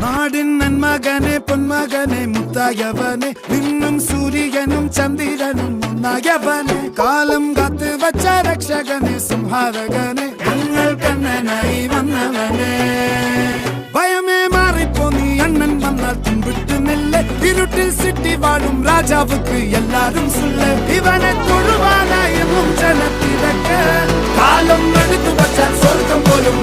നാടിൻ നന്മകനെ പൊന്മകനെ മുത്തായവനെ നിന്നും സൂര്യനും ചന്ദ്രനും ഒന്നായവനെ കാലം കാത്ത് വച്ച രക്ഷകനെ സംഹാരകനെ ഞങ്ങൾ കണ്ണനായി വന്നവനെ ഭയമേ മാറിപ്പോ നീ അണ്ണൻ വന്നാൽ തുമ്പിട്ട് നെല്ല് ഇരുട്ടിൽ സിറ്റി വാഴും രാജാവുക്ക് എല്ലാരും സുല്ല് ഇവനെ തൊഴുവാനായെന്നും ജനത്തിരക്ക് കാലം എടുത്തു വച്ചാൽ സ്വർഗം പോലും